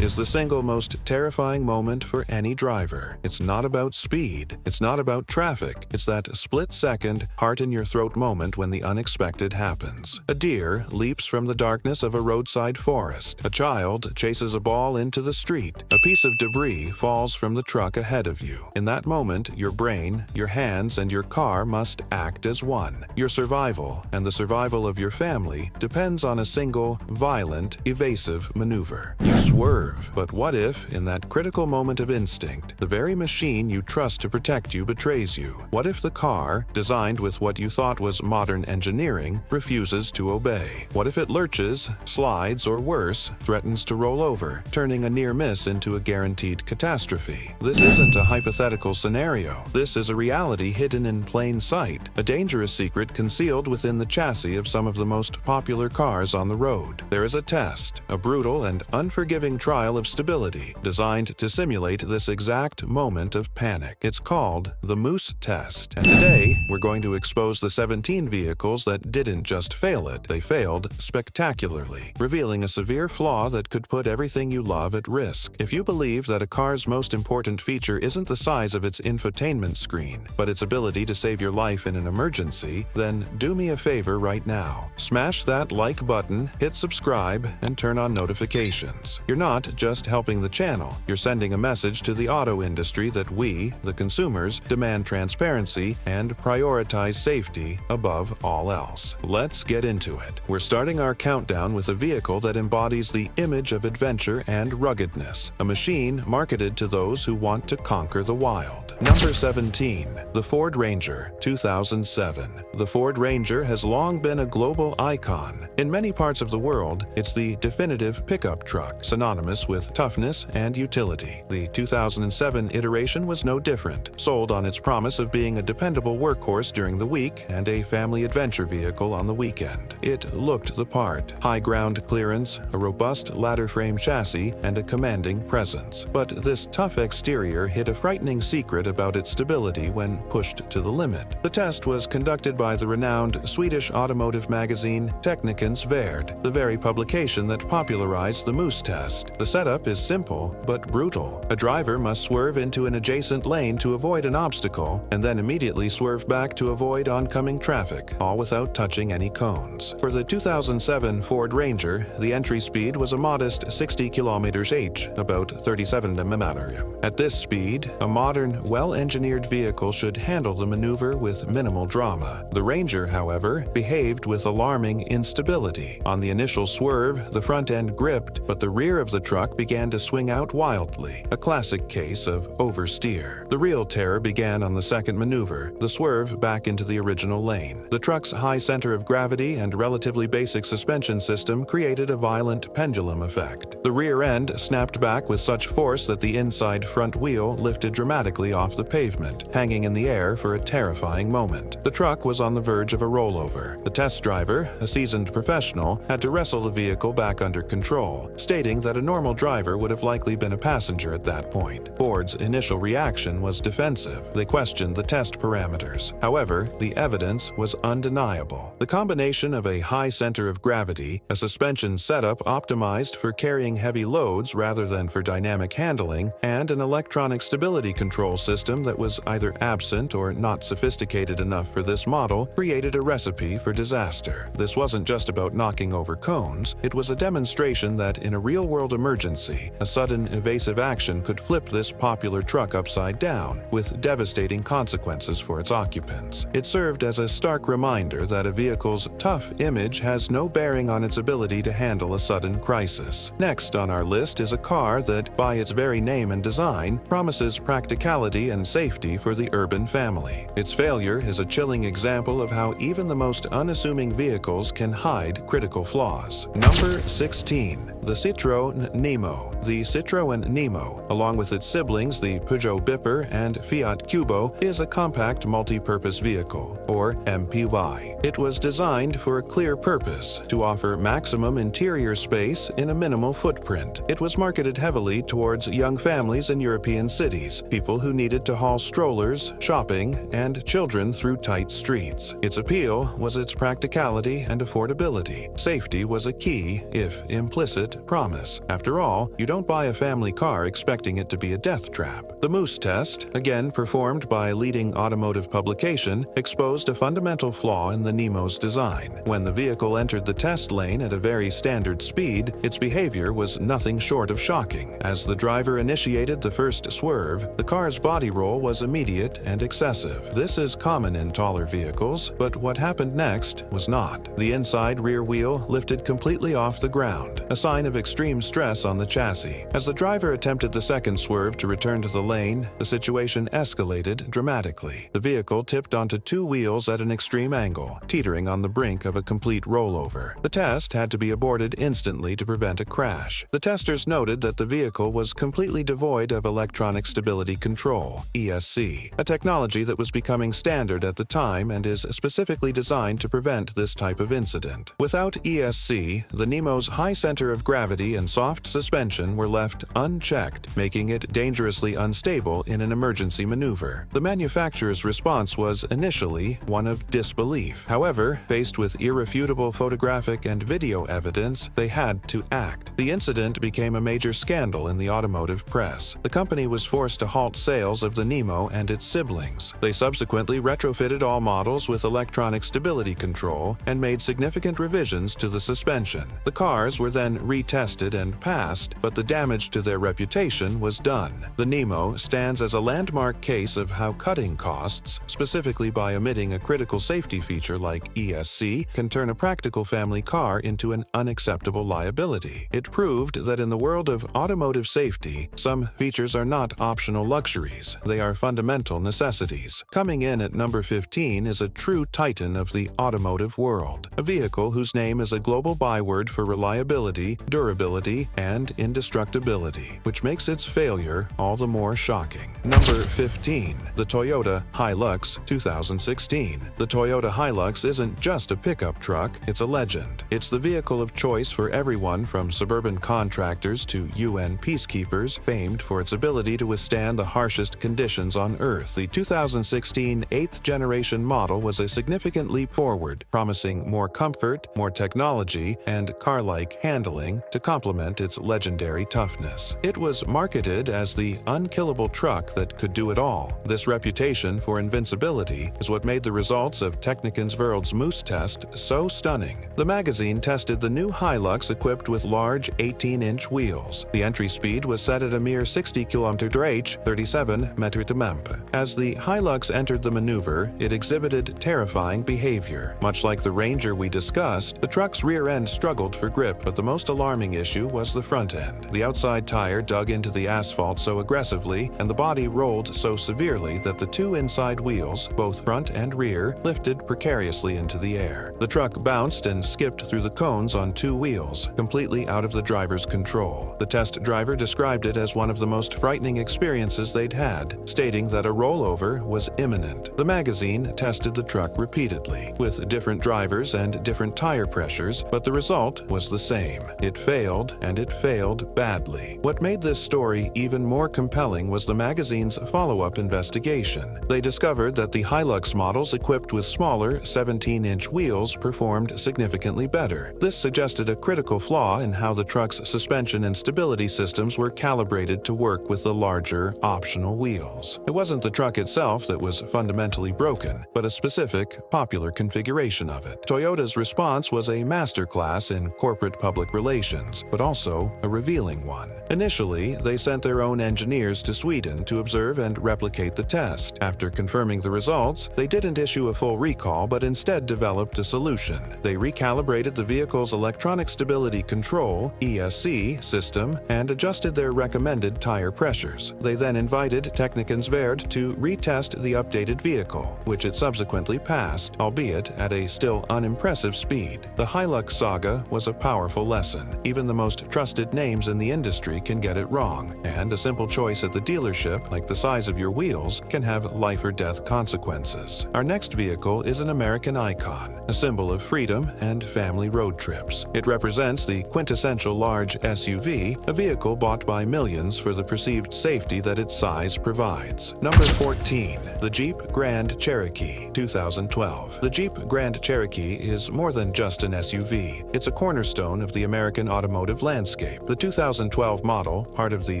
is the single most terrifying moment for any driver. It's not about speed. It's not about traffic. It's that split-second, heart-in-your-throat moment when the unexpected happens. A deer leaps from the darkness of a roadside forest. A child chases a ball into the street. A piece of debris falls from the truck ahead of you. In that moment, your brain, your hands, and your car must act as one. Your survival and the survival of your family depends on a single, violent, evasive maneuver. You swerve, but what if, in that critical moment of instinct, the very machine you trust to protect you betrays you? What if the car, designed with what you thought was modern engineering, refuses to obey? What if it lurches, slides, or worse, threatens to roll over, turning a near miss into a guaranteed catastrophe? This isn't a hypothetical scenario. This is a reality hidden in plain sight, a dangerous secret concealed within the chassis of some of the most popular cars on the road. There is a test, a brutal and unforgiving trial of stability, designed to simulate this exact moment of panic. It's called the Moose Test. And today, we're going to expose the 17 vehicles that didn't just fail it, they failed spectacularly, revealing a severe flaw that could put everything you love at risk. If you believe that a car's most important feature isn't the size of its infotainment screen, but its ability to save your life in an emergency, then do me a favor right now. Smash that like button, hit subscribe, and turn on notifications. You're not just helping the channel, you're sending a message to the auto industry that we, the consumers, demand transparency and prioritize safety above all else. Let's get into it. We're starting our countdown with a vehicle that embodies the image of adventure and ruggedness, a machine marketed to those who want to conquer the wild. Number 17. The Ford Ranger, 2007. The Ford Ranger has long been a global icon. In many parts of the world, it's the definitive pickup truck, synonymous with toughness and utility. The 2007 iteration was no different, sold on its promise of being a dependable workhorse during the week and a family adventure vehicle on the weekend. It looked the part: high ground clearance, a robust ladder frame chassis, and a commanding presence. But this tough exterior hid a frightening secret about its stability when pushed to the limit. The test was conducted by the renowned Swedish automotive magazine Teknikens Värld, the very publication that popularized the Moose Test. The setup is simple but brutal. A driver must swerve into an adjacent lane to avoid an obstacle, and then immediately swerve back to avoid oncoming traffic, all without touching any cones. For the 2007 Ford Ranger, the entry speed was a modest 60 km/h, about 37 mph. At this speed, a modern, well-engineered vehicle should handle the maneuver with minimal drama. The Ranger, however, behaved with alarming instability. On the initial swerve, the front end gripped, but the rear of the truck began to swing out wildly, a classic case of oversteer. The real terror began on the second maneuver, the swerve back into the original lane. The truck's high center of gravity and relatively basic suspension system created a violent pendulum effect. The rear end snapped back with such force that the inside front wheel lifted dramatically off the pavement, hanging in the air for a terrifying moment. The truck was on the verge of a rollover. The test driver, a seasoned professional, had to wrestle the vehicle back under control, stating that a normal driver would have likely been a passenger at that point. Ford's initial reaction was defensive. They questioned the test parameters. However, the evidence was undeniable. The combination of a high center of gravity, a suspension setup optimized for carrying heavy loads rather than for dynamic handling, and an electronic stability control system that was either absent or not sophisticated enough for this model created a recipe for disaster. This wasn't just about knocking over cones, it was a demonstration that in a real-world emergency, a sudden evasive action could flip this popular truck upside down, with devastating consequences for its occupants. It served as a stark reminder that a vehicle's tough image has no bearing on its ability to handle a sudden crisis. Next on our list is a car that, by its very name and design, promises practicality and safety for the urban family. Its failure is a chilling example of how even the most unassuming vehicles can hide critical flaws. Number 16. The Citroën Nemo. The Citroën Nemo, along with its siblings the Peugeot Bipper and Fiat Cubo, is a compact multi-purpose vehicle, or MPV. It was designed for a clear purpose: to offer maximum interior space in a minimal footprint. It was marketed heavily towards young families in European cities, people who needed to haul strollers, shopping, and children through tight streets. Its appeal was its practicality and affordability. Safety was a key, if implicit, it promise. After all, you don't buy a family car expecting it to be a death trap. The Moose test, again performed by a leading automotive publication, exposed a fundamental flaw in the Nemo's design. When the vehicle entered the test lane at a very standard speed, its behavior was nothing short of shocking. As the driver initiated the first swerve, the car's body roll was immediate and excessive. This is common in taller vehicles, but what happened next was not. The inside rear wheel lifted completely off the ground, a sign of extreme stress on the chassis. As the driver attempted the second swerve to return to the lane, the situation escalated dramatically. The vehicle tipped onto two wheels at an extreme angle, teetering on the brink of a complete rollover. The test had to be aborted instantly to prevent a crash. The testers noted that the vehicle was completely devoid of electronic stability control, ESC, a technology that was becoming standard at the time and is specifically designed to prevent this type of incident. Without ESC, the Nemo's high center of gravity and soft suspension were left unchecked, making it dangerously unstable in an emergency maneuver. The manufacturer's response was initially one of disbelief. However, faced with irrefutable photographic and video evidence, they had to act. The incident became a major scandal in the automotive press. The company was forced to halt sales of the Nemo and its siblings. They subsequently retrofitted all models with electronic stability control and made significant revisions to the suspension. The cars were then retested and passed, but the damage to their reputation was done. The Nemo stands as a landmark case of how cutting costs, specifically by omitting a critical safety feature like ESC, can turn a practical family car into an unacceptable liability. It proved that in the world of automotive safety, some features are not optional luxuries, they are fundamental necessities. Coming in at number 15 is a true titan of the automotive world, a vehicle whose name is a global byword for reliability, durability, and indestructibility, which makes its failure all the more shocking. Number 15. The Toyota Hilux 2016. The Toyota Hilux isn't just a pickup truck, it's a legend. It's the vehicle of choice for everyone from suburban contractors to UN peacekeepers, famed for its ability to withstand the harshest conditions on Earth. The 2016 8th-generation model was a significant leap forward, promising more comfort, more technology, and car-like handling to complement its legendary toughness. It was marketed as the unkillable truck that could do it all. This reputation for invincibility is what made the results of Technican's World's Moose test so stunning. The magazine tested the new Hilux equipped with large 18-inch wheels. The entry speed was set at a mere 60 km/h, 37 m/m. As the Hilux entered the maneuver, it exhibited terrifying behavior. Much like the Ranger we discussed, the truck's rear end struggled for grip, but the most alarming issue was the front end. The outside tire dug into the asphalt so aggressively, and the body rolled so severely that the two inside wheels, both front and rear, lifted precariously into the air. The truck bounced and skipped through the cones on two wheels, completely out of the driver's control. The test driver described it as one of the most frightening experiences they'd had, stating that a rollover was imminent. The magazine tested the truck repeatedly, with different drivers and different tire pressures, but the result was the same. It failed, and it failed badly. What made this story even more compelling was the magazine's follow-up investigation. They discovered that the Hilux models equipped with smaller 17-inch wheels performed significantly better. This suggested a critical flaw in how the truck's suspension and stability systems were calibrated to work with the larger, optional wheels. It wasn't the truck itself that was fundamentally broken, but a specific, popular configuration of it. Toyota's response was a masterclass in corporate public relations, but also a revealing one. Initially, they sent their own engineers to Sweden to observe and replicate the test. After confirming the results, they didn't issue a full recall, but instead developed a solution. They recalibrated the vehicle's electronic stability control (ESC) system and adjusted their recommended tire pressures. They then invited Technican's Verd to retest the updated vehicle, which it subsequently passed, albeit at a still unimpressive speed. The Hilux saga was a powerful lesson. Even the most trusted names in the industry can get it wrong, and a simple choice at the dealership, like the size of your wheels, can have life or death consequences. Our next vehicle is an American icon, a symbol of freedom and family road trips. It represents the quintessential large SUV, a vehicle bought by millions for the perceived safety that its size provides. Number 14. The Jeep Grand Cherokee 2012. The Jeep Grand Cherokee is more than just an SUV. It's a cornerstone of the American American automotive landscape. The 2012 model, part of the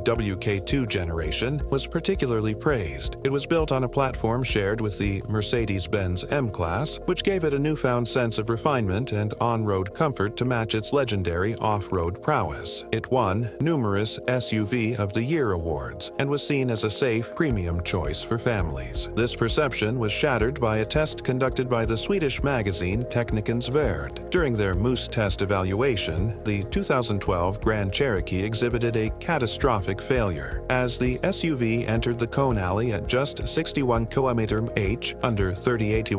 WK2 generation, was particularly praised. It was built on a platform shared with the Mercedes-Benz M-Class, which gave it a newfound sense of refinement and on-road comfort to match its legendary off-road prowess. It won numerous SUV of the Year awards and was seen as a safe, premium choice for families. This perception was shattered by a test conducted by the Swedish magazine Teknikens Värld. During their Moose test evaluation, the 2012 Grand Cherokee exhibited a catastrophic failure. As the SUV entered the cone alley at just 61 km/h, under 38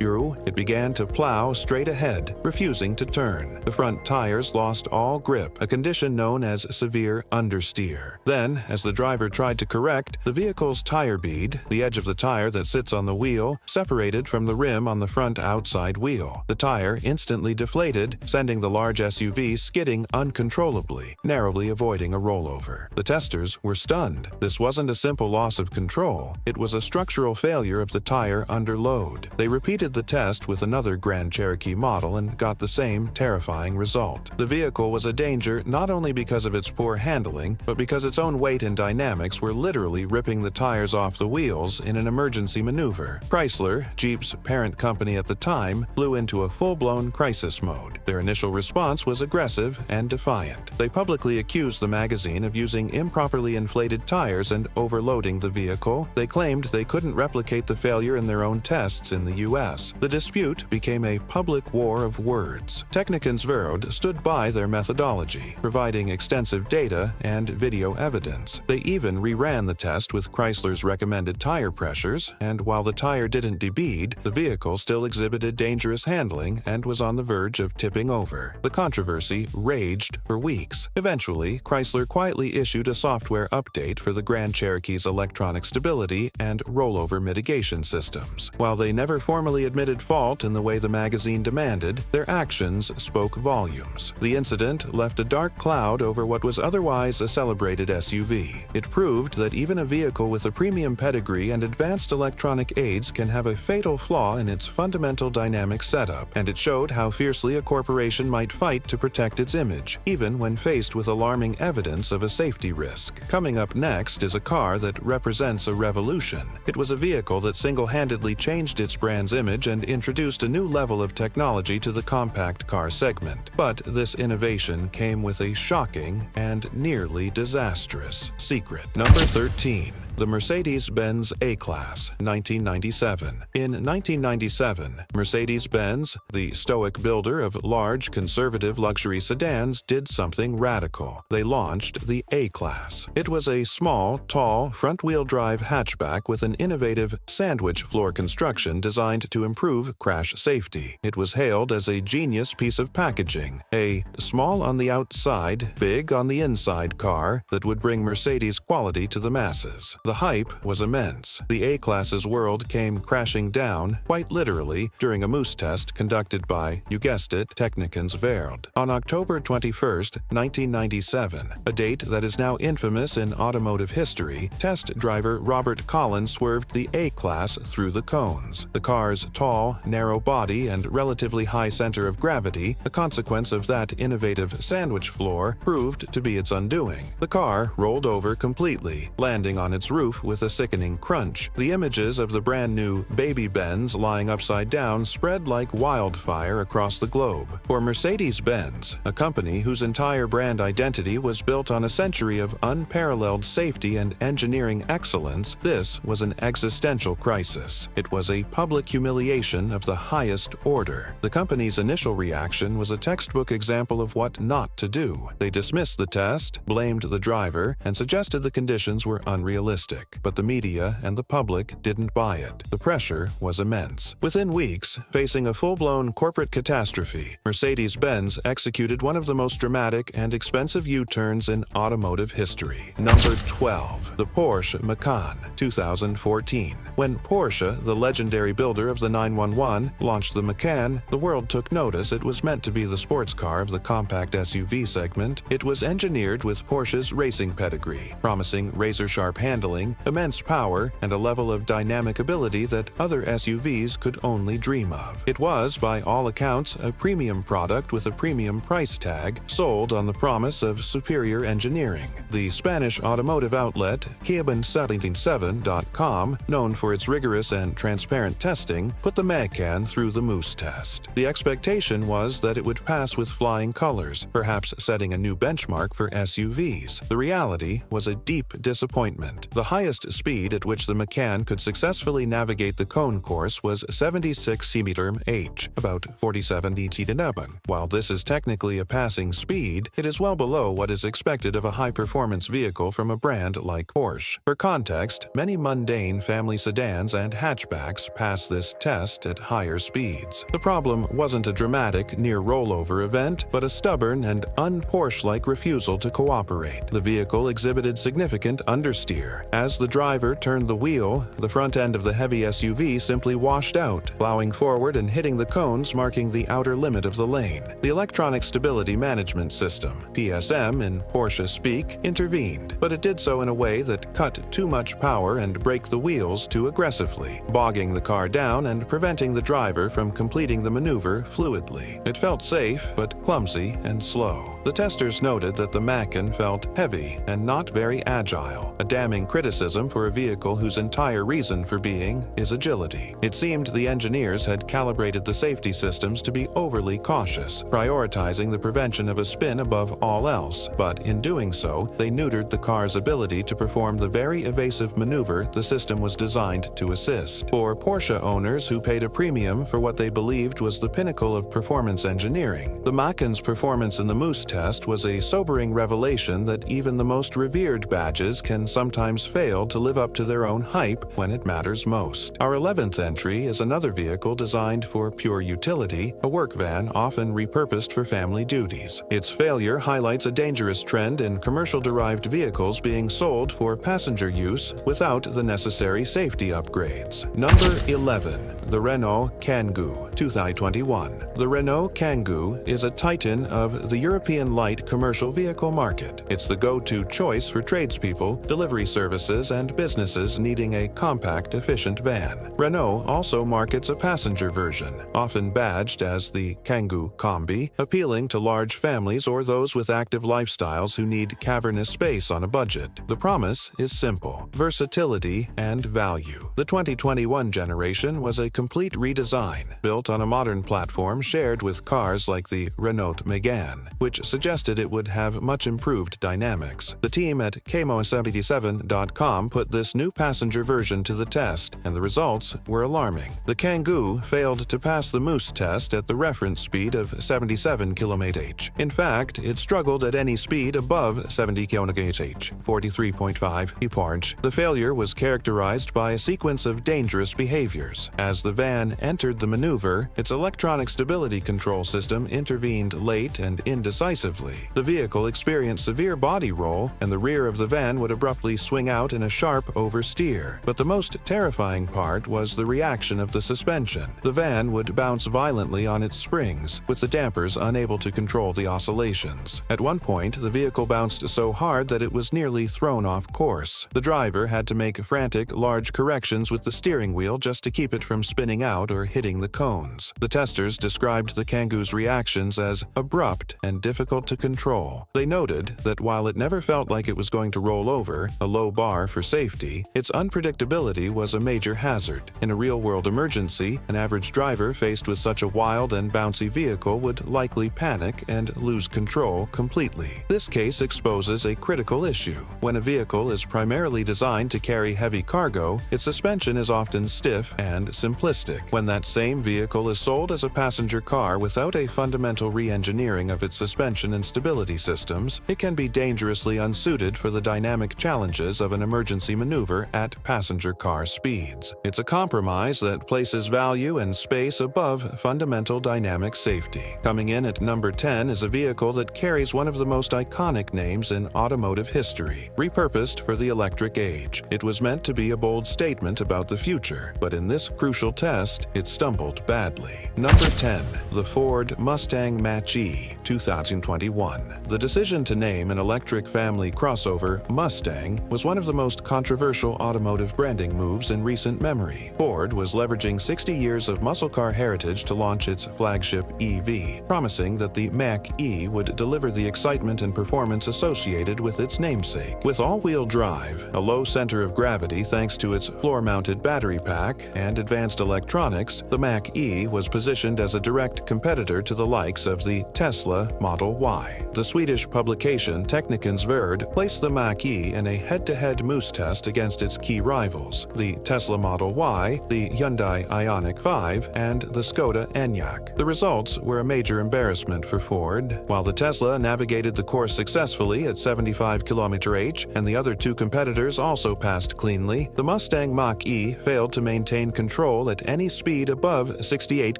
euro, it began to plow straight ahead, refusing to turn. The front tires lost all grip, a condition known as severe understeer. Then, as the driver tried to correct, the vehicle's tire bead, the edge of the tire that sits on the wheel, separated from the rim on the front outside wheel. The tire instantly deflated, sending the large SUV skidding uncontrollably, narrowly avoiding a rollover. The testers were stunned. This wasn't a simple loss of control. It was a structural failure of the tire under load. They repeated the test with another Grand Cherokee model and got the same terrifying result. The vehicle was a danger not only because of its poor handling, but because its own weight and dynamics were literally ripping the tires off the wheels in an emergency maneuver. Chrysler, Jeep's parent company at the time, flew into a full-blown crisis mode. Their initial response was aggressive and defiant. They publicly accused the magazine of using improperly inflated tires and overloading the vehicle. They claimed they couldn't replicate the failure in their own tests in the US. The dispute became a public war of words. Teknikens Värld stood by their methodology, providing extensive data and video evidence. They even reran the test with Chrysler's recommended tire pressures, and while the tire didn't debead, the vehicle still exhibited dangerous handling and was on the verge of tipping over. The controversy raged for weeks. Eventually, Chrysler quietly issued a software update for the Grand Cherokee's electronic stability and rollover mitigation systems. While they never formally admitted fault in the way the magazine demanded, their actions spoke volumes. The incident left a dark cloud over what was otherwise a celebrated SUV. It proved that even a vehicle with a premium pedigree and advanced electronic aids can have a fatal flaw in its fundamental dynamic setup, and it showed how fiercely a corporation might fight to protect its image, even when faced with alarming evidence of a safety risk. Coming up next is a car that represents a revolution. It was a vehicle that single-handedly changed its brand's image and introduced a new level of technology to the compact car segment. But this innovation came with a shocking and nearly disastrous secret. Number 13. The Mercedes-Benz A-Class, 1997. In 1997, Mercedes-Benz, the stoic builder of large, conservative luxury sedans, did something radical. They launched the A-Class. It was a small, tall, front-wheel drive hatchback with an innovative sandwich floor construction designed to improve crash safety. It was hailed as a genius piece of packaging, a small on the outside, big on the inside car that would bring Mercedes quality to the masses. The hype was immense. The A-Class's world came crashing down, quite literally, during a Moose test conducted by, you guessed it, Teknikens Värld. On October 21, 1997, a date that is now infamous in automotive history, test driver Robert Collins swerved the A-Class through the cones. The car's tall, narrow body and relatively high center of gravity, a consequence of that innovative sandwich floor, proved to be its undoing. The car rolled over completely, landing on its roof with a sickening crunch. The images of the brand new baby Benz lying upside down spread like wildfire across the globe. For Mercedes-Benz, a company whose entire brand identity was built on a century of unparalleled safety and engineering excellence, this was an existential crisis. It was a public humiliation of the highest order. The company's initial reaction was a textbook example of what not to do. They dismissed the test, blamed the driver, and suggested the conditions were unrealistic. But the media and the public didn't buy it. The pressure was immense. Within weeks, facing a full-blown corporate catastrophe, Mercedes-Benz executed one of the most dramatic and expensive U-turns in automotive history. Number 12. The Porsche Macan, 2014. When Porsche, the legendary builder of the 911, launched the Macan, the world took notice. It was meant to be the sports car of the compact SUV segment. It was engineered with Porsche's racing pedigree, promising razor-sharp handling handling, immense power, and a level of dynamic ability that other SUVs could only dream of. It was, by all accounts, a premium product with a premium price tag, sold on the promise of superior engineering. The Spanish automotive outlet Kiaben77.com, known for its rigorous and transparent testing, put the Macan through the Moose test. The expectation was that it would pass with flying colors, perhaps setting a new benchmark for SUVs. The reality was a deep disappointment. The highest speed at which the Macan could successfully navigate the cone course was 76 km/h, about 47 km/h. While this is technically a passing speed, it is well below what is expected of a high-performance vehicle from a brand like Porsche. For context, many mundane family sedans and hatchbacks pass this test at higher speeds. The problem wasn't a dramatic near-rollover event, but a stubborn and un-Porsche-like refusal to cooperate. The vehicle exhibited significant understeer. As the driver turned the wheel, the front end of the heavy SUV simply washed out, plowing forward and hitting the cones marking the outer limit of the lane. The Electronic Stability Management System, PSM in Porsche speak, intervened, but it did so in a way that cut too much power and braked the wheels too aggressively, bogging the car down and preventing the driver from completing the maneuver fluidly. It felt safe, but clumsy and slow. The testers noted that the Macan felt heavy and not very agile, a damning criticism for a vehicle whose entire reason for being is agility. It seemed the engineers had calibrated the safety systems to be overly cautious, prioritizing the prevention of a spin above all else, but in doing so, they neutered the car's ability to perform the very evasive maneuver the system was designed to assist. For Porsche owners who paid a premium for what they believed was the pinnacle of performance engineering, the Macan's performance in the Moose test was a sobering revelation that even the most revered badges can sometimes fail to live up to their own hype when it matters most. Our 11th entry is another vehicle designed for pure utility, a work van often repurposed for family duties. Its failure highlights a dangerous trend in commercial-derived vehicles being sold for passenger use without the necessary safety upgrades. Number 11. The Renault Kangoo, 2021. The Renault Kangoo is a titan of the European light commercial vehicle market. It's the go-to choice for tradespeople, delivery services, and businesses needing a compact, efficient van. Renault also markets a passenger version, often badged as the Kangoo Combi, appealing to large families or those with active lifestyles who need cavernous space on a budget. The promise is simple: versatility and value. The 2021 generation was a complete redesign, built on a modern platform shared with cars like the Renault Megane, which suggested it would have much improved dynamics. The team at Kiaben77.com put this new passenger version to the test, and the results were alarming. The Kangoo failed to pass the Moose test at the reference speed of 77 km/h. In fact, it struggled at any speed above 70 km/h, 43.5 mph. The failure was characterized by a sequence of dangerous behaviors. As the van entered the maneuver, its electronic stability control system intervened late and indecisively. The vehicle experienced severe body roll, and the rear of the van would abruptly swing out in a sharp oversteer. But the most terrifying part was the reaction of the suspension. The van would bounce violently on its springs, with the dampers unable to control the oscillations. At one point, the vehicle bounced so hard that it was nearly thrown off course. The driver had to make frantic, large corrections with the steering wheel just to keep it from spinning out or hitting the cones. The testers described the Kangoo's reactions as abrupt and difficult to control. They noted that while it never felt like it was going to roll over, a low bar for safety, its unpredictability was a major hazard. In a real-world emergency, an average driver faced with such a wild and bouncy vehicle would likely panic and lose control completely. This case exposes a critical issue. When a vehicle is primarily designed to carry heavy cargo, its suspension is often stiff and simplistic. When that same vehicle is sold as a passenger car without a fundamental re-engineering of its suspension and stability systems, it can be dangerously unsuited for the dynamic challenges of an emergency maneuver at passenger car speeds. It's a compromise that places value and space above fundamental dynamic safety. Coming in at number 10 is a vehicle that carries one of the most iconic names in automotive history. Repurposed for the electric age, it was meant to be a bold statement about the future, but in this crucial test, it stumbled badly. Number 10. The Ford Mustang Mach-E, 2021. The decision to name an electric family crossover Mustang was one of of the most controversial automotive branding moves in recent memory. Ford was leveraging 60 years of muscle car heritage to launch its flagship EV, promising that the Mach-E would deliver the excitement and performance associated with its namesake. With all-wheel drive, a low center of gravity thanks to its floor-mounted battery pack, and advanced electronics, the Mach-E was positioned as a direct competitor to the likes of the Tesla Model Y. The Swedish publication Teknikens Värld placed the Mach-E in a head-to-head moose test against its key rivals, the Tesla Model Y, the Hyundai Ioniq 5, and the Skoda Enyaq. The results were a major embarrassment for Ford. While the Tesla navigated the course successfully at 75 km/h and the other two competitors also passed cleanly, the Mustang Mach-E failed to maintain control at any speed above 68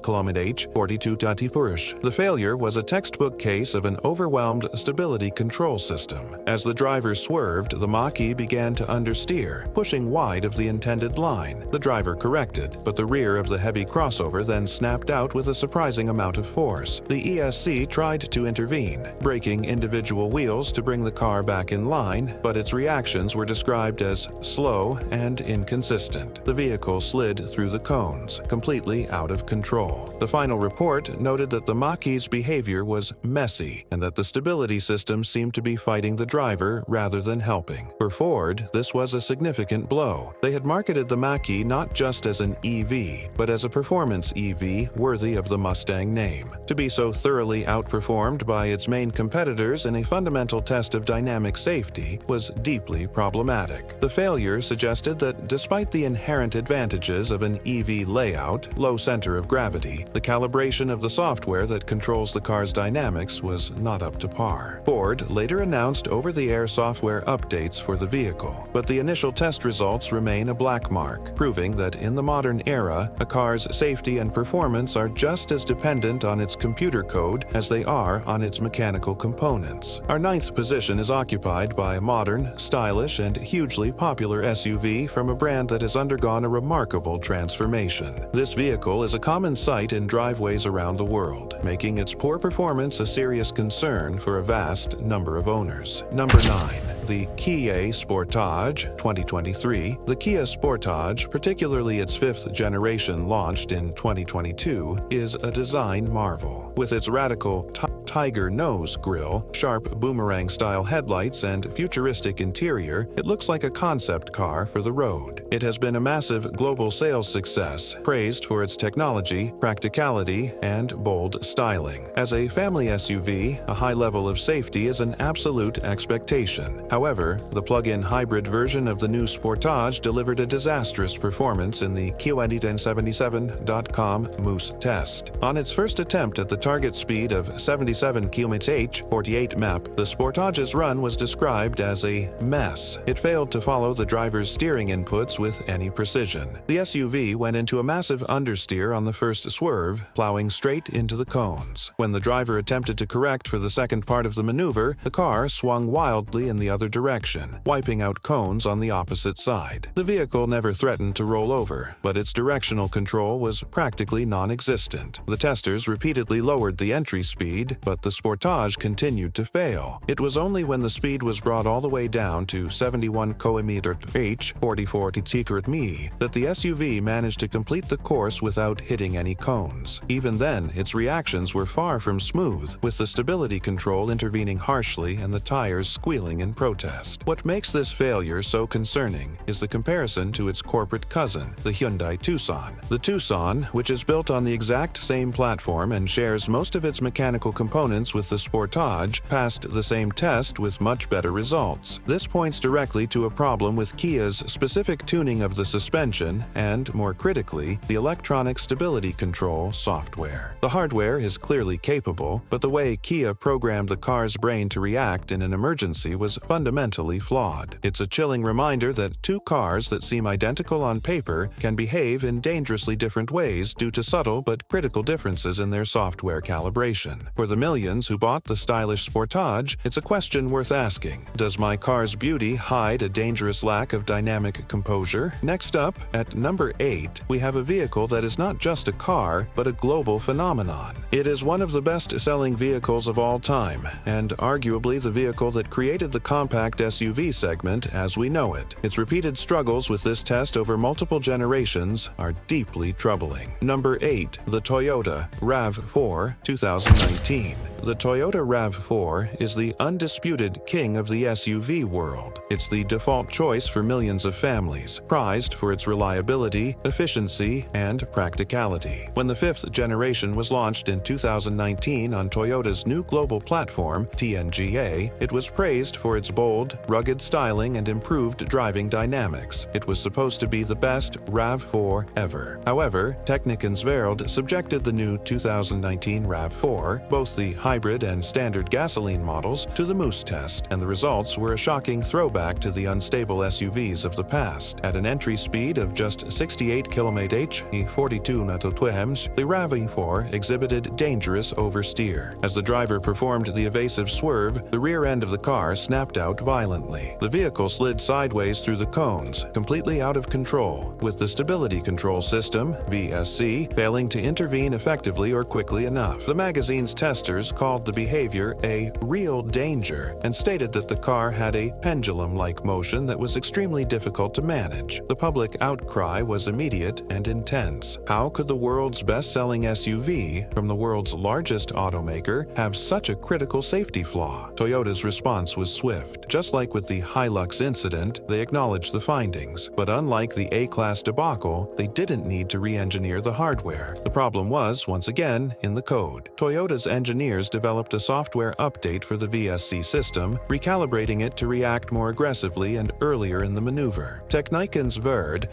km/h, 42 mph. The failure was a textbook case of an overwhelmed stability control system. As the driver swerved, the Mach-E began to understeer, pushing wide of the intended line. The driver corrected, but the rear of the heavy crossover then snapped out with a surprising amount of force. The ESC tried to intervene, braking individual wheels to bring the car back in line, but its reactions were described as slow and inconsistent. The vehicle slid through the cones, completely out of control. The final report noted that the Mach-E's behavior was messy and that the stability system seemed to be fighting the driver rather than helping. For Ford, this was a significant blow. They had marketed the Mach-E not just as an EV, but as a performance EV worthy of the Mustang name. To be so thoroughly outperformed by its main competitors in a fundamental test of dynamic safety was deeply problematic. The failure suggested that despite the inherent advantages of an EV layout, low center of gravity, the calibration of the software that controls the car's dynamics was not up to par. Ford later announced over-the-air software updates for the vehicle, but the initial test results remain a black mark, proving that in the modern era, a car's safety and performance are just as dependent on its computer code as they are on its mechanical components. Our ninth position is occupied by a modern, stylish, and hugely popular SUV from a brand that has undergone a remarkable transformation. This vehicle is a common sight in driveways around the world, making its poor performance a serious concern for a vast number of owners. Number 9. The Kia Sportage 2023. The Kia Sportage, particularly its fifth generation launched in 2022, is a design marvel. With its radical tiger nose grille, sharp boomerang-style headlights, and futuristic interior, it looks like a concept car for the road. It has been a massive global sales success, praised for its technology, practicality, and bold styling. As a family SUV, a high level of safety is an absolute expectation. However, the plug-in hybrid version of the new Sportage delivered a disastrous performance in the Q77.com Moose test. On its first attempt at the target speed of 77 km/h, 48 map, the Sportage's run was described as a mess. It failed to follow the driver's steering inputs with any precision. The SUV went into a massive understeer on the first swerve, plowing straight into the cones. When the driver attempted to correct for the second part of the maneuver, the car swung wildly in the other direction, wiping out cones on the opposite side. The vehicle never threatened to roll over, but its directional control was practically non-existent. The testers repeatedly lowered the entry speed, but the Sportage continued to fail. It was only when the speed was brought all the way down to 71 km/h, 44 mph, that the SUV managed to complete the course without hitting any cones. Even then, its reactions were far from smooth, with the stability control intervening harshly and the tires squealing in protest. What makes this failure so concerning is the comparison to its corporate cousin, the Hyundai Tucson. The Tucson, which is built on the exact same platform and shares most of its mechanical components with the Sportage, passed the same test with much better results. This points directly to a problem with Kia's specific tuning of the suspension and, more critically, the electronic stability control software. The hardware is clearly capable, but the way Kia programmed the car's brain to react in an emergency was fundamentally flawed. It's a chilling reminder that two cars that seem identical on paper can behave in dangerously different ways due to subtle but critical differences in their software calibration. For the millions who bought the stylish Sportage, it's a question worth asking. Does my car's beauty hide a dangerous lack of dynamic composure? Next up, at number 8, we have a vehicle that is not just a car, but a global phenomenon. It is one of the best-selling vehicles of all time, and arguably the vehicle that created the compact compact SUV segment as we know it. Its repeated struggles with this test over multiple generations are deeply troubling. Number 8. The Toyota RAV4 2019. The Toyota RAV4 is the undisputed king of the SUV world. It's the default choice for millions of families, prized for its reliability, efficiency, and practicality. When the fifth generation was launched in 2019 on Toyota's new global platform, TNGA, it was praised for its bold, rugged styling and improved driving dynamics. It was supposed to be the best RAV4 ever. However, Technikens subjected the new 2019 RAV4, both the hybrid and standard gasoline models, to the Moose test, and the results were a shocking throwback to the unstable SUVs of the past. At an entry speed of just 68 km/h, 42 Nm, the RAV4 exhibited dangerous oversteer. As the driver performed the evasive swerve, the rear end of the car snapped out violently. The vehicle slid sideways through the cones, completely out of control, with the stability control system, VSC, failing to intervene effectively or quickly enough. The magazine's testers called the behavior a real danger and stated that the car had a pendulum-like motion that was extremely difficult to manage. The public outcry was immediate and intense. How could the world's best-selling SUV from the world's largest automaker have such a critical safety flaw? Toyota's response was swift. Just like with the Hilux incident, they acknowledged the findings. But unlike the A-Class debacle, they didn't need to re-engineer the hardware. The problem was, once again, in the code. Toyota's engineers developed a software update for the VSC system, recalibrating it to react more aggressively and earlier in the maneuver. Technikens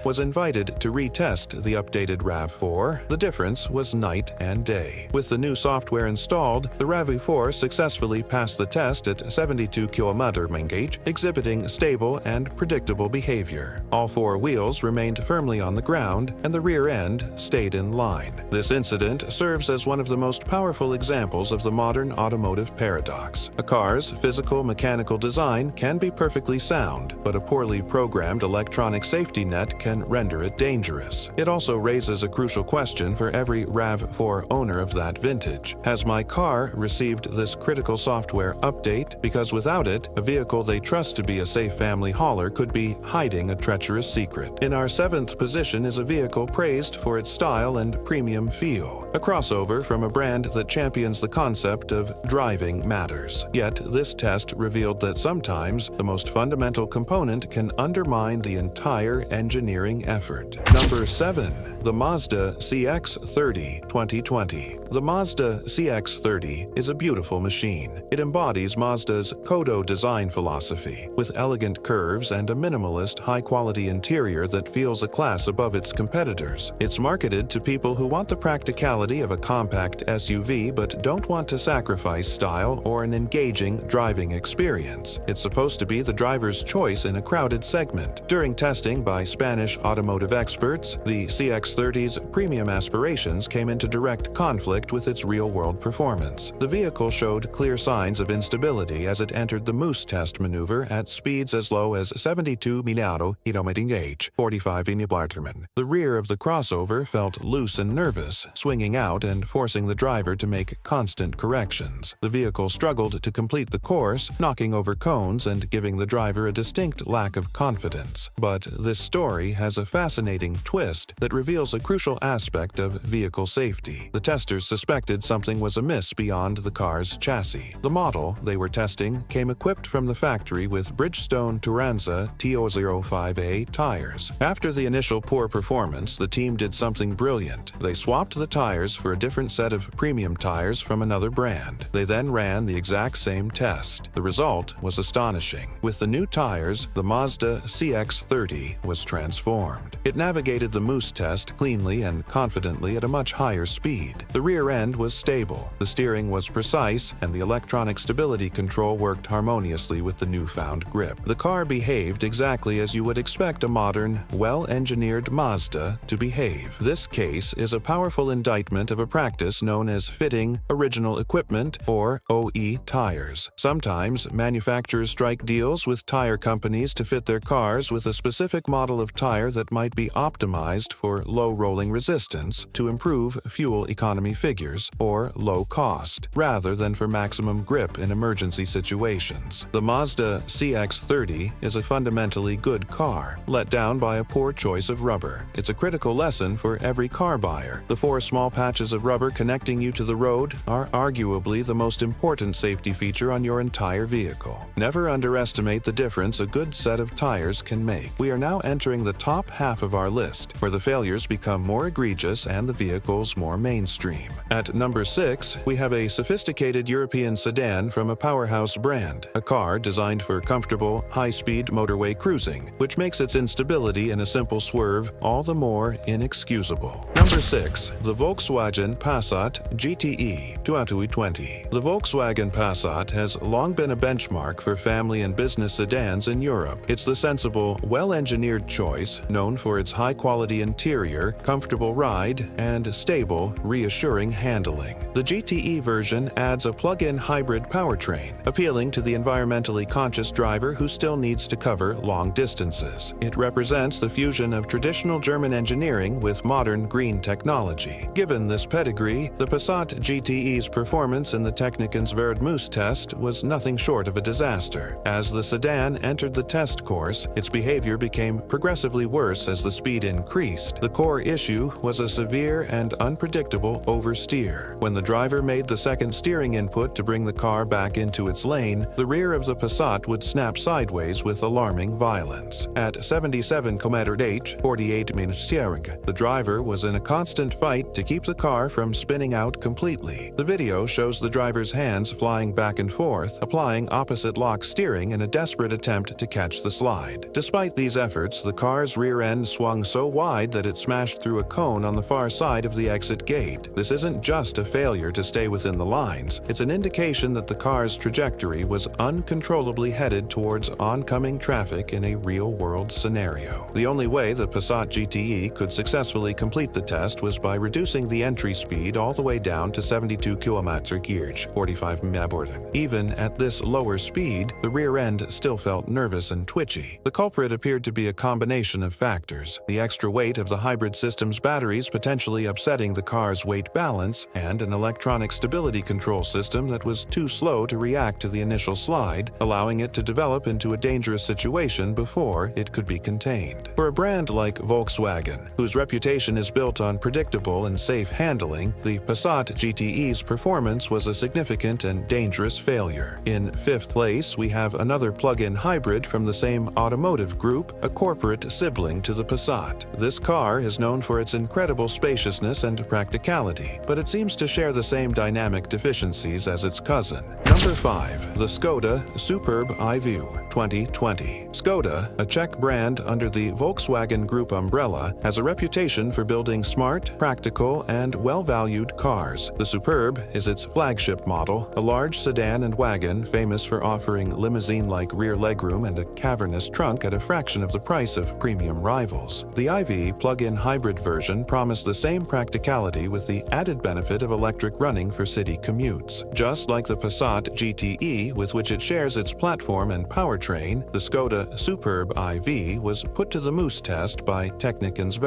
was invited to retest the updated RAV4. The difference was night and day. With the new software installed, the RAV4 successfully passed the test at 72 km/h, exhibiting stable and predictable behavior. All four wheels remained firmly on the ground, and the rear end stayed in line. This incident serves as one of the most powerful examples of the modern automotive paradox. A car's physical-mechanical design can be perfectly sound, but a poorly programmed electronic safety net can render it dangerous. It also raises a crucial question for every RAV4 owner of that vintage. Has my car received this critical software update? Because without it, a vehicle they trust to be a safe family hauler could be hiding a treacherous secret. In our seventh position is a vehicle praised for its style and premium feel. A crossover from a brand that champions the concept of driving matters. Yet, this test revealed that sometimes the most fundamental component can undermine the entire engineering effort. Number 7. The Mazda CX-30 2020. The Mazda CX-30 is a beautiful machine. It embodies Mazda's Kodo design philosophy, with elegant curves and a minimalist, high-quality interior that feels a class above its competitors. It's marketed to people who want the practicality of a compact SUV but don't want to sacrifice style or an engaging driving experience. It's supposed to be the driver's choice in a crowded segment. During testing by Spanish automotive experts, the CX-30's premium aspirations came into direct conflict with its real-world performance. The vehicle showed clear signs of instability as it entered the Moose test maneuver at speeds as low as 72 km/h, 45 Nm. The rear of the crossover felt loose and nervous, swinging out and forcing the driver to make constant corrections. The vehicle struggled to complete the course, knocking over cones and giving the driver a distinct lack of confidence. But this story has a fascinating twist that reveals a crucial aspect of vehicle safety. The testers suspected something was amiss beyond the car's chassis. The model they were testing came equipped from the factory with Bridgestone Turanza TO05A tires. After the initial poor performance, the team did something brilliant. They swapped the tires for a different set of premium tires from another brand. They then ran the exact same test. The result was astonishing. With the new tires, the Mazda CX-30 was transformed. It navigated the Moose test cleanly and confidently at a much higher speed. The rear end was stable, the steering was precise, and the electronic stability control worked harmoniously with the newfound grip. The car behaved exactly as you would expect a modern, well-engineered Mazda to behave. This case is a powerful indictment of a practice known as fitting original equipment, or OE tires. Sometimes manufacturers strike deals with tire companies to fit their cars with a specific model of tire that might be optimized for low rolling resistance to improve fuel economy figures or low cost, rather than for maximum grip in emergency situations. The Mazda CX-30 is a fundamentally good car, let down by a poor choice of rubber. It's a critical lesson for every car buyer. The 4 small patches of rubber connecting you to the road are arguably the most important safety feature on your entire vehicle. Never underestimate the difference a good set of tires can make. We are now entering the top half of our list, where the failures become more egregious and the vehicles more mainstream. At number 6, we have a sophisticated European sedan from a powerhouse brand, a car designed for comfortable, high-speed motorway cruising, which makes its instability in a simple swerve all the more inexcusable. Number 6. The Volkswagen Passat GTE 2020. The Volkswagen Passat has long been a benchmark for family and business sedans in Europe. It's the sensible, well-engineered choice, known for its high-quality interior, comfortable ride, and stable, reassuring handling. The GTE version adds a plug-in hybrid powertrain, appealing to the environmentally conscious driver who still needs to cover long distances. It represents the fusion of traditional German engineering with modern green technology. Given this pedigree, the Passat GTE's performance in the Technikens test was nothing short of a disaster. As the sedan entered the test course, its behavior became progressively worse as the speed increased. The core issue was a severe and unpredictable oversteer. When the driver made the second steering input to bring the car back into its lane, the rear of the Passat would snap sideways with alarming violence. At 77 km/h, 48 minutes, the driver was in a constant fight to keep the car from spinning out completely. The video shows the driver's hands flying back and forth, applying opposite lock steering in a desperate attempt to catch the slide. Despite these efforts, the car's rear end swung so wide that it smashed through a cone on the far side of the exit gate. This isn't just a failure to stay within the lines, it's an indication that the car's trajectory was uncontrollably headed towards oncoming traffic in a real-world scenario. The only way the Passat GTE could successfully complete the test was by reducing the entry speed all the way down to 72 km/h, 45 mph. Even at this lower speed, the rear end still felt nervous and twitchy. The culprit appeared to be a combination of factors: the extra weight of the hybrid system's batteries potentially upsetting the car's weight balance, and an electronic stability control system that was too slow to react to the initial slide, allowing it to develop into a dangerous situation before it could be contained. For a brand like Volkswagen, whose reputation is built on predictable and safe handling, the Passat GTE's performance was a significant and dangerous failure. In 5th place, we have another plug-in hybrid from the same automotive group, a corporate sibling to the Passat. This car is known for its incredible spaciousness and practicality, but it seems to share the same dynamic deficiencies as its cousin. Number 5. The Škoda Superb i-View 2020. Škoda, a Czech brand under the Volkswagen Group umbrella, has a reputation for building smart, practical, and well-valued cars. The Superb is its flagship model, a large sedan and wagon famous for offering limousine-like rear legroom and a cavernous trunk at a fraction of the price of premium rivals. The i-V plug-in hybrid version promised the same practicality with the added benefit of electric running for city commutes. Just like the Passat GTE, with which it shares its platform and powertrain, the Škoda Superb i-V was put to the Moose test by Technikens,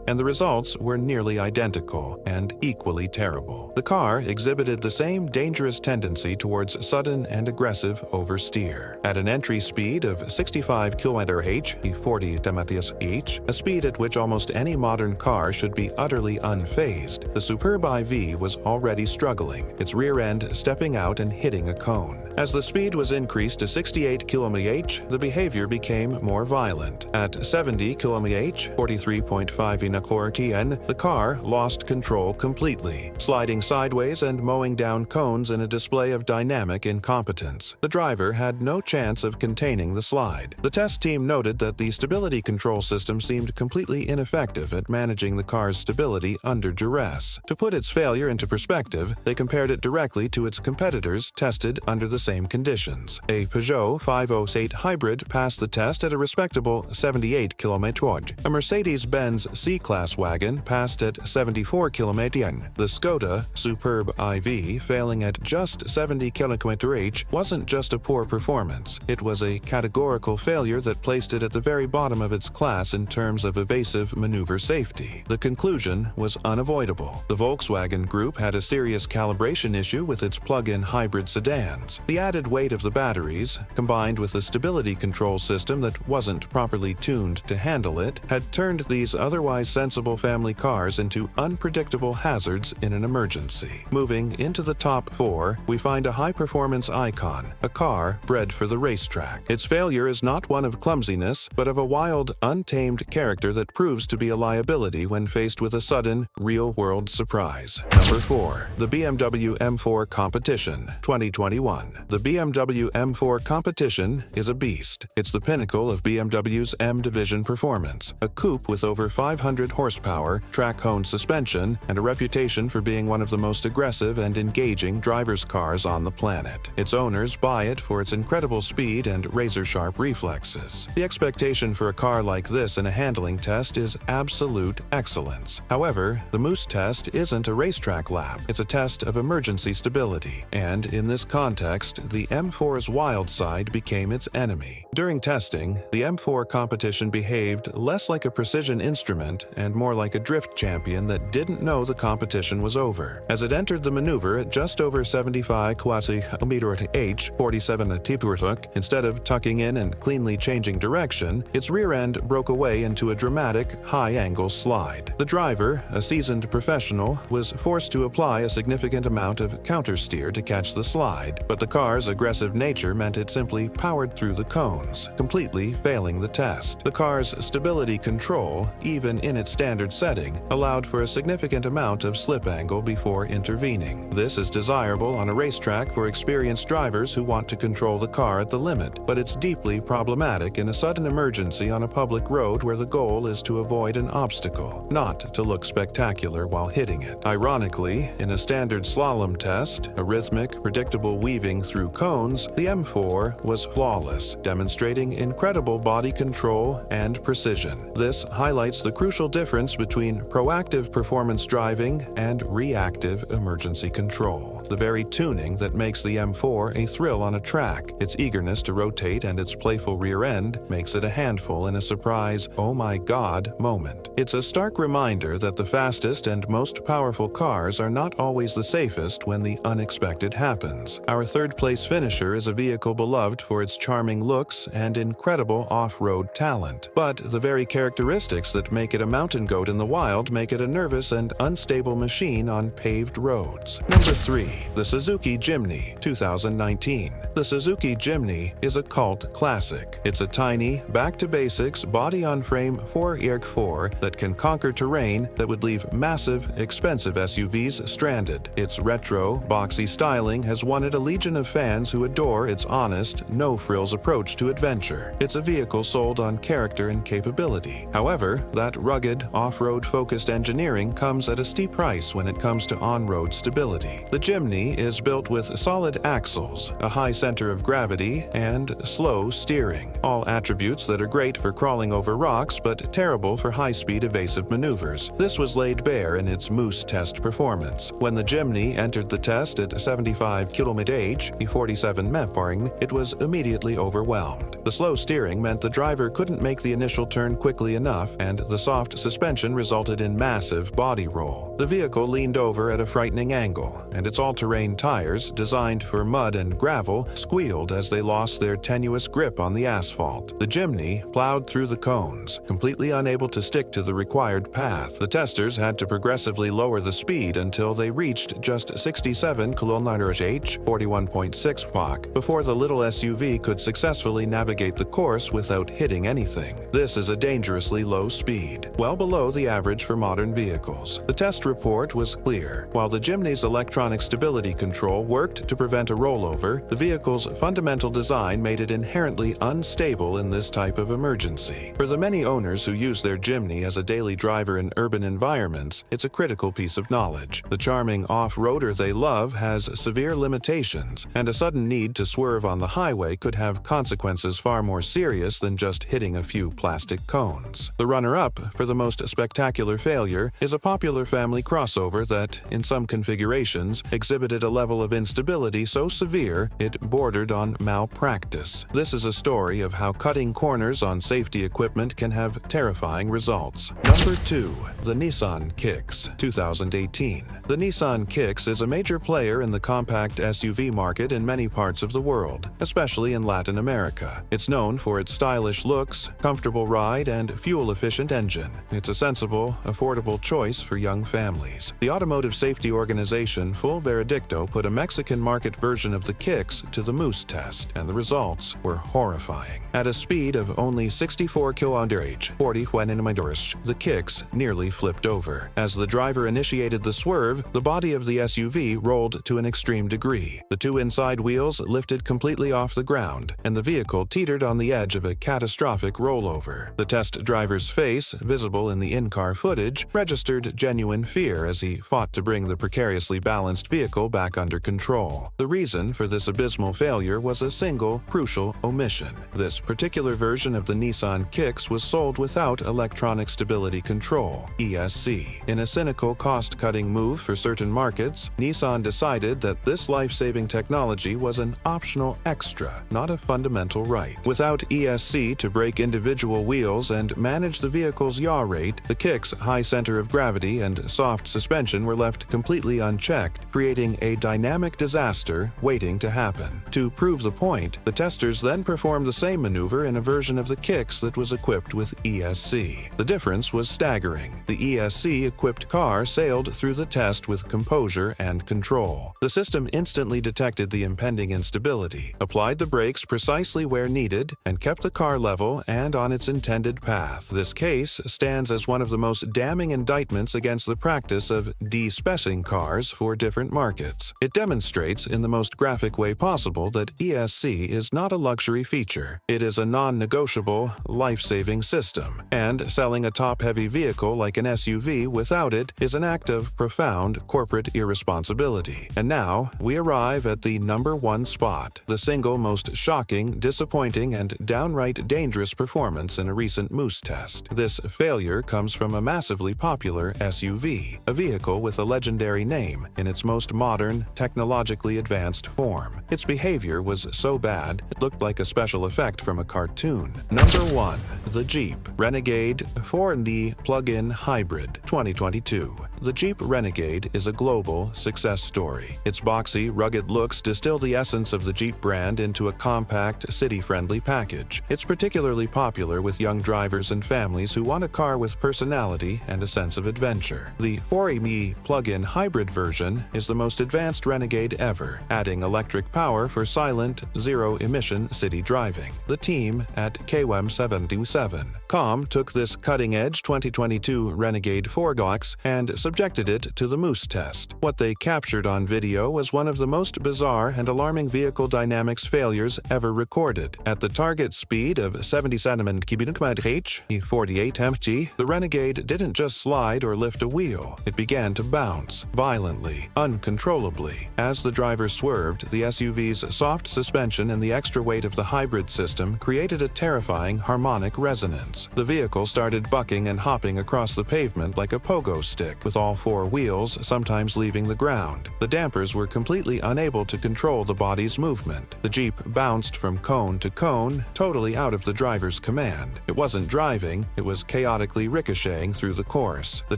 and the results were nearly identical and equally terrible. The car exhibited the same dangerous tendency towards sudden and aggressive oversteer. At an entry speed of 65 km/h, 40 mph, a speed at which almost any modern car should be utterly unfazed, the Superb i-V was already struggling, its rear end stepping out and hitting a cone. As the speed was increased to 68 km/h, the behavior became more violent. At 70 km/h, 43.5 mph, the car lost control completely, sliding sideways and mowing down cones in a display of dynamic incompetence. The driver had no chance of containing the slide. The test team noted that the stability control system seemed completely ineffective at managing the car's stability under duress. To put its failure into perspective, they compared it directly to its competitors tested under the same conditions. A Peugeot 508 hybrid passed the test at a respectable 78 km/h. A Mercedes-Benz C-Class wagon passed at 74 km/h. The Skoda Superb IV, failing at just 70 km/h, wasn't just a poor performance. It was a categorical failure that placed it at the very bottom of its class in terms of evasive maneuver safety. The conclusion was unavoidable. The Volkswagen Group had a serious calibration issue with its plug-in hybrid sedans. The added weight of the batteries, combined with a stability control system that wasn't properly tuned to handle it, had turned these otherwise sensible family cars into unpredictable hazards in an emergency. Moving into the top 4, we find a high-performance icon, a car bred for the racetrack. Its failure is not one of clumsiness, but of a wild, untamed character that proves to be a liability when faced with a sudden, real-world surprise. Number 4. The BMW M4 Competition, 2021. The BMW M4 Competition is a beast. It's the pinnacle of BMW's M Division performance, a coupe with over 500 horsepower, track-honed suspension, and a reputation for being one of the most aggressive and engaging driver's cars on the planet. Its owners buy it for its incredible speed and razor-sharp reflexes. The expectation for a car like this in a handling test is absolute excellence. However, the Moose test isn't a racetrack lap. It's a test of emergency stability, and in this context, the M4's wild side became its enemy. During testing, the M4 Competition behaved less like a precision instrument and more like a drift champion that didn't know the competition was over. As it entered the maneuver at just over 75 km/h, 47 km/h, instead of tucking in and cleanly changing direction, its rear end broke away into a dramatic, high-angle slide. The driver, a seasoned professional, was forced to apply a significant amount of countersteer to catch the slide, but the car's aggressive nature meant it simply powered through the cones, completely failing the test. The car's stability control, even in its standard setting, allowed for a significant amount of slip angle before intervening. This is desirable on a racetrack for experienced drivers who want to control the car at the limit, but it's deeply problematic in a sudden emergency on a public road where the goal is to avoid an obstacle, not to look spectacular while hitting it. Ironically, in a standard slalom test, a rhythmic, predictable weaving through cones, the M4 was flawless, demonstrating incredible body control and precision. This highlights the crucial difference between proactive performance driving and reactive emergency control. The very tuning that makes the M4 a thrill on a track, its eagerness to rotate and its playful rear end makes it a handful in a surprise, oh my god moment. It's a stark reminder that the fastest and most powerful cars are not always the safest when the unexpected happens. Our third-place finisher is a vehicle beloved for its charming looks and incredible off-road talent, but the very characteristics that make it a mountain goat in the wild make it a nervous and unstable machine on paved roads. Number 3. The Suzuki Jimny, 2019. The Suzuki Jimny is a cult classic. It's a tiny, back-to-basics, body-on-frame 4x4 that can conquer terrain that would leave massive, expensive SUVs stranded. Its retro, boxy styling has won it a legion of fans who adore its honest, no-frills approach to adventure. It's a vehicle sold on character and capability. However, that rugged, off-road-focused engineering comes at a steep price when it comes to on-road stability. The Jimny is built with solid axles, a high center of gravity, and slow steering, all attributes that are great for crawling over rocks but terrible for high-speed evasive maneuvers. This was laid bare in its Moose test performance. When the Jimny entered the test at 75 km/h, 47 mph, it was immediately overwhelmed. The slow steering meant the driver couldn't make the initial turn quickly enough, and the soft suspension resulted in massive body roll. The vehicle leaned over at a frightening angle, and its all-terrain tires, designed for mud and gravel, squealed as they lost their tenuous grip on the asphalt. The Jimny plowed through the cones, completely unable to stick to the required path. The testers had to progressively lower the speed until they reached just 67 km/h, 41.6 mph, before the little SUV could successfully navigate the course without hitting anything. This is a dangerously low speed, well below the average for modern vehicles. The test report was clear. While the Jimny's electronic stability stability control worked to prevent a rollover, the vehicle's fundamental design made it inherently unstable in this type of emergency. For the many owners who use their Jimny as a daily driver in urban environments, it's a critical piece of knowledge. The charming off-roader they love has severe limitations, and a sudden need to swerve on the highway could have consequences far more serious than just hitting a few plastic cones. The runner-up for the most spectacular failure is a popular family crossover that, in some configurations, exhibited a level of instability so severe it bordered on malpractice. This is a story of how cutting corners on safety equipment can have terrifying results. Number 2. The Nissan Kicks, 2018. The Nissan Kicks is a major player in the compact SUV market in many parts of the world, especially in Latin America. It's known for its stylish looks, comfortable ride, and fuel-efficient engine. It's a sensible, affordable choice for young families. The automotive safety organization Full Veredicto put a Mexican market version of the Kicks to the Moose test, and the results were horrifying. At a speed of only 64 km/h, 40 km/h, the Kicks nearly flipped over. As the driver initiated the swerve, the body of the SUV rolled to an extreme degree. The two inside wheels lifted completely off the ground, and the vehicle teetered on the edge of a catastrophic rollover. The test driver's face, visible in the in-car footage, registered genuine fear as he fought to bring the precariously balanced vehicle back under control. The reason for this abysmal failure was a single, crucial omission. This particular version of the Nissan Kicks was sold without electronic stability control, ESC. In a cynical cost-cutting move for certain markets, Nissan decided that this life-saving technology was an optional extra, not a fundamental right. Without ESC to brake individual wheels and manage the vehicle's yaw rate, the Kicks' high center of gravity and soft suspension were left completely unchecked, creating a dynamic disaster waiting to happen. To prove the point, the testers then performed the same maneuver in a version of the Kicks that was equipped with ESC. The difference was staggering. The ESC-equipped car sailed through the test with composure and control. The system instantly detected the impending instability, applied the brakes precisely where needed, and kept the car level and on its intended path. This case stands as one of the most damning indictments against the practice of de-specing cars for different markets. It demonstrates in the most graphic way possible that ESC is not a luxury feature. It is a non-negotiable, life-saving system, and selling a top-heavy vehicle like an SUV without it is an act of profound corporate irresponsibility. And now, we arrive at the number 1 spot, the single most shocking, disappointing, and downright dangerous performance in a recent Moose test. This failure comes from a massively popular SUV, a vehicle with a legendary name in its most modern, technologically advanced form. Its behavior was so bad, it looked like a special effect from a cartoon. Number 1. The Jeep Renegade 4D Plug-in Hybrid, 2022. The Jeep Renegade is a global success story. Its boxy, rugged looks distill the essence of the Jeep brand into a compact, city-friendly package. It's particularly popular with young drivers and families who want a car with personality and a sense of adventure. The 4e plug-in hybrid version is the most advanced Renegade ever, adding electric power for silent, zero-emission city driving. The team at KWM77.com took this cutting-edge 2022 Renegade 4GLX and subjected it to the Moose test. What they captured on video was one of the most bizarre and alarming vehicle dynamics failures ever recorded. At the target speed of 77 km/h, 48 mph, the Renegade didn't just slide or lift a wheel. It began to bounce, violently, uncontrollably. As the driver swerved, the SUV's soft suspension and the extra weight of the hybrid system created a terrifying harmonic resonance. The vehicle started bucking and hopping across the pavement like a pogo stick, with all 4 wheels sometimes leaving the ground. The dampers were completely unable to control the body's movement. The Jeep bounced from cone to cone, totally out of the driver's command. It wasn't driving, it was chaotically ricocheting through the course. The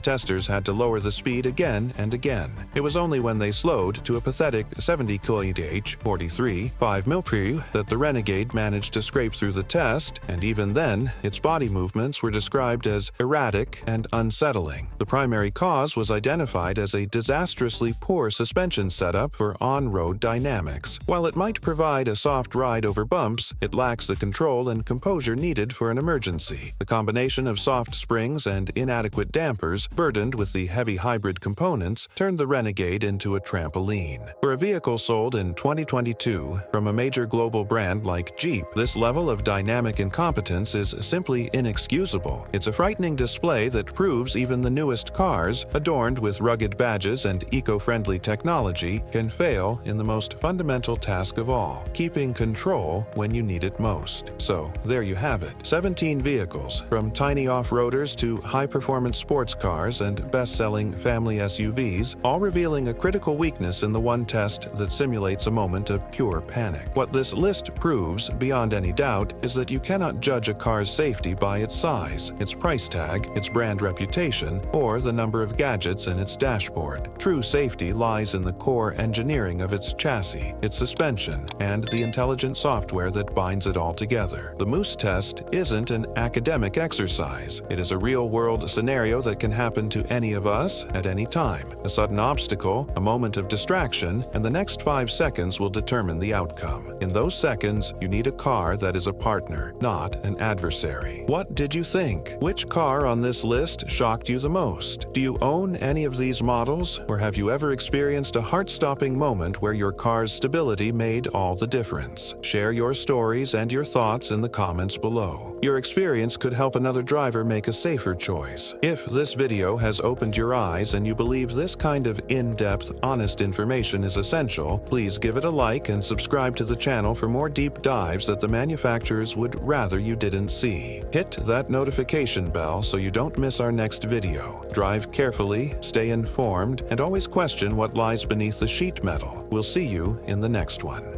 testers had to lower the speed again and again. It was only when they slowed to a pathetic 70 km/h, 43, 5 mph, that the Renegade managed to scrape through the test, and even then, its body movements were described as erratic and unsettling. The primary cause cause was identified as a disastrously poor suspension setup for on-road dynamics. While it might provide a soft ride over bumps, it lacks the control and composure needed for an emergency. The combination of soft springs and inadequate dampers, burdened with the heavy hybrid components, turned the Renegade into a trampoline. For a vehicle sold in 2022 from a major global brand like Jeep, this level of dynamic incompetence is simply inexcusable. It's a frightening display that proves even the newest cars, adorned with rugged badges and eco-friendly technology, can fail in the most fundamental task of all, keeping control when you need it most. So, there you have it. 17 vehicles, from tiny off-roaders to high-performance sports cars and best-selling family SUVs, all revealing a critical weakness in the one test that simulates a moment of pure panic. What this list proves, beyond any doubt, is that you cannot judge a car's safety by its size, its price tag, its brand reputation, or the number of gadgets in its dashboard. True safety lies in the core engineering of its chassis, its suspension, and the intelligent software that binds it all together. The Moose test isn't an academic exercise. It is a real-world scenario that can happen to any of us at any time. A sudden obstacle, a moment of distraction, and the next 5 seconds will determine the outcome. In those seconds, you need a car that is a partner, not an adversary. What did you think? Which car on this list shocked you the most? Do you own any of these models, or have you ever experienced a heart-stopping moment where your car's stability made all the difference? Share your stories and your thoughts in the comments below. Your experience could help another driver make a safer choice. If this video has opened your eyes and you believe this kind of in-depth, honest information is essential, please give it a like and subscribe to the channel for more deep dives that the manufacturers would rather you didn't see. Hit that notification bell so you don't miss our next video. Drive carefully, stay informed, and always question what lies beneath the sheet metal. We'll see you in the next one.